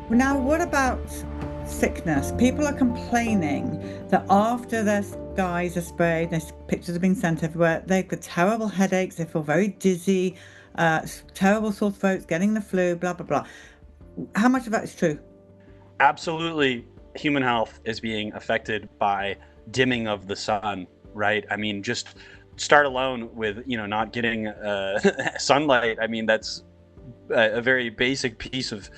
Now, what about sickness? People are complaining that after their skies are sprayed, their pictures are being sent everywhere, they've got terrible headaches, they feel very dizzy, terrible sore throats, getting the flu, blah, blah, blah. How much of that is true? Absolutely, human health is being affected by dimming of the sun, right? I mean, just start alone with not getting sunlight. I mean, that's a very basic piece of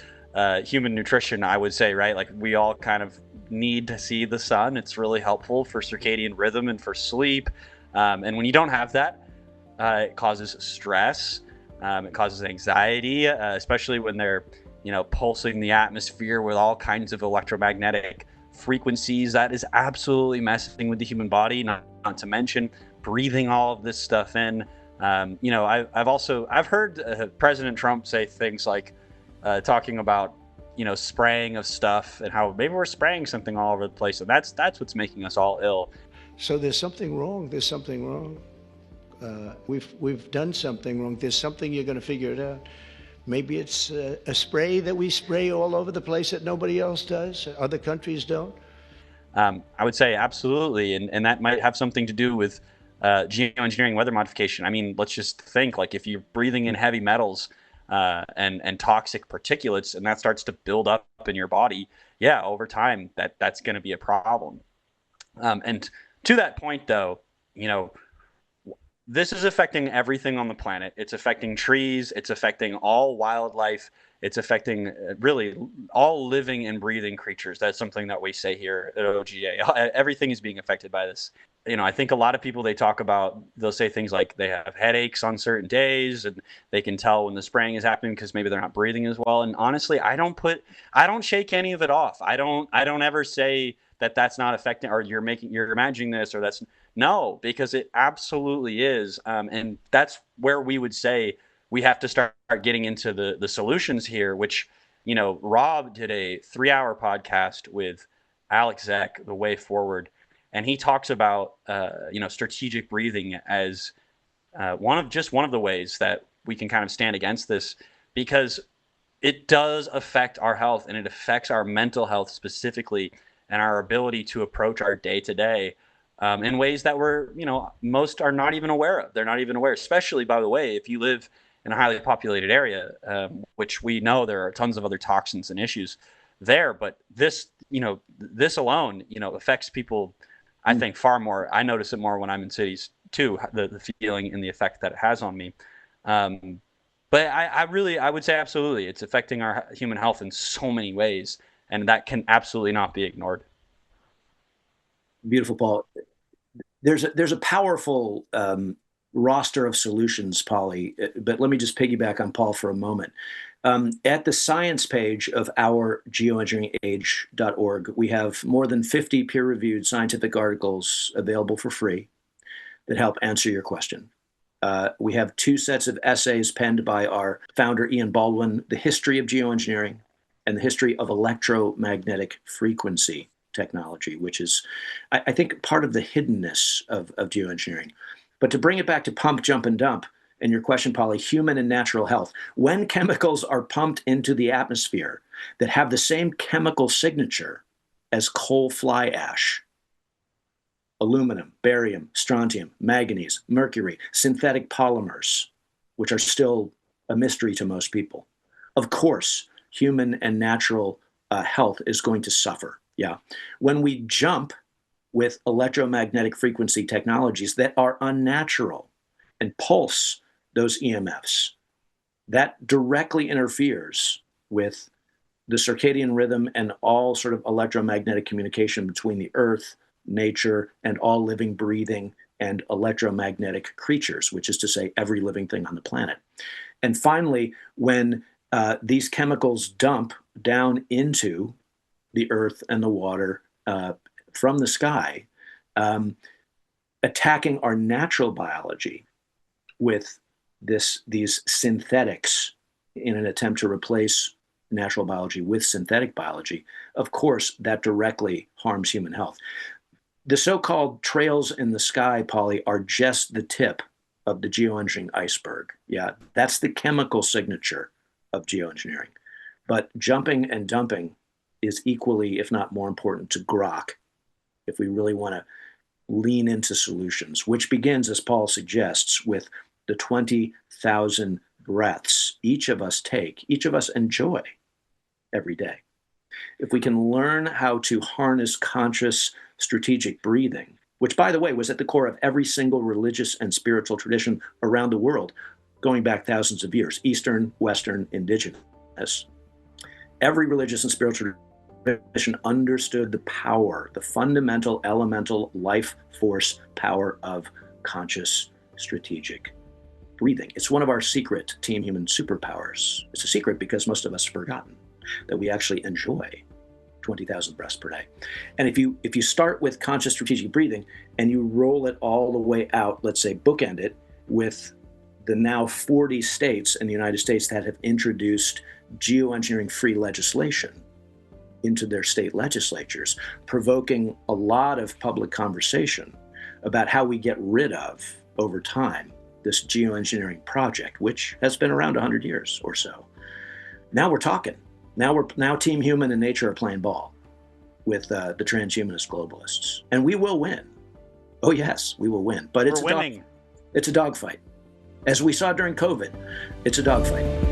human nutrition, I would say, right? Like we all kind of need to see the sun. It's really helpful for circadian rhythm and for sleep. And when you don't have that, it causes stress. It causes anxiety, especially when they're pulsing the atmosphere with all kinds of electromagnetic frequencies. That is absolutely messing with the human body. Not to mention breathing all of this stuff in. I've heard President Trump say things like talking about spraying of stuff and how maybe we're spraying something all over the place, and that's what's making us all ill. So there's something wrong. There's something wrong. We've done something wrong. There's something, you're going to figure it out. Maybe it's a spray that we spray all over the place that nobody else does, other countries don't. I would say absolutely, and that might have something to do with geoengineering, weather modification. I mean, let's just think, like, if you're breathing in heavy metals and toxic particulates, and that starts to build up in your body, yeah, over time that's going to be a problem. And to that point, though, this is affecting everything on the planet. It's affecting trees. It's affecting all wildlife. It's affecting really all living and breathing creatures. That's something that we say here at OGA. Everything is being affected by this. I think a lot of people, they'll say things like they have headaches on certain days and they can tell when the spraying is happening because maybe they're not breathing as well. And honestly, I don't shake any of it off. I don't ever say that that's not affecting, or you're imagining this, or that's no, because it absolutely is. And that's where we would say we have to start getting into the solutions here, which, Rob did a 3-hour podcast with Alex Zek, The Way Forward. And he talks about, strategic breathing as one of the ways that we can kind of stand against this, because it does affect our health, and it affects our mental health specifically, and our ability to approach our day to day in ways that most are not even aware of. They're not even aware, especially, by the way, if you live in a highly populated area, which we know there are tons of other toxins and issues there. But this alone, affects people, I think, far more. I notice it more when I'm in cities too, the feeling and the effect that it has on me. But I would say absolutely, it's affecting our human health in so many ways, and that can absolutely not be ignored. Beautiful, Paul. There's a powerful roster of solutions, Polly, but let me just piggyback on Paul for a moment. At the science page of our geoengineeringage.org, we have more than 50 peer-reviewed scientific articles available for free that help answer your question. We have 2 sets of essays penned by our founder, Ian Baldwin, The History of Geoengineering and The History of Electromagnetic Frequency Technology, which is, I think, part of the hiddenness of geoengineering. But to bring it back to pump, jump, and dump, and your question, Polly, human and natural health, when chemicals are pumped into the atmosphere that have the same chemical signature as coal fly ash, aluminum, barium, strontium, manganese, mercury, synthetic polymers, which are still a mystery to most people, of course, human and natural health is going to suffer. Yeah. When we jump with electromagnetic frequency technologies that are unnatural and pulse those EMFs, that directly interferes with the circadian rhythm and all sort of electromagnetic communication between the earth, nature, and all living, breathing, and electromagnetic creatures, which is to say every living thing on the planet. And finally, when these chemicals dump down into the earth and the water from the sky, attacking our natural biology with these synthetics in an attempt to replace natural biology with synthetic biology, of course, that directly harms human health. The so-called trails in the sky, Polly, are just the tip of the geoengineering iceberg. Yeah, that's the chemical signature of geoengineering. But jumping and dumping is equally, if not more important, to grok if we really want to lean into solutions, which begins, as Paul suggests, with the 20,000 breaths each of us take, each of us enjoy every day. If we can learn how to harness conscious strategic breathing, which, by the way, was at the core of every single religious and spiritual tradition around the world, going back thousands of years, Eastern, Western, indigenous, every religious and spiritual tradition understood the power, the fundamental, elemental, life force power of conscious strategic breathing. It's one of our secret Team Human superpowers. It's a secret because most of us have forgotten that we actually enjoy 20,000 breaths per day. And if you start with conscious strategic breathing and you roll it all the way out, let's say bookend it with the now 40 states in the United States that have introduced geoengineering-free legislation into their state legislatures, provoking a lot of public conversation about how we get rid of, over time, this geoengineering project, which has been around 100 years or so. Now we're talking. Now Team Human and nature are playing ball with the transhumanist globalists, and we will win. Oh yes, we will win. But it's winning. It's a dogfight, as we saw during COVID. It's a dogfight.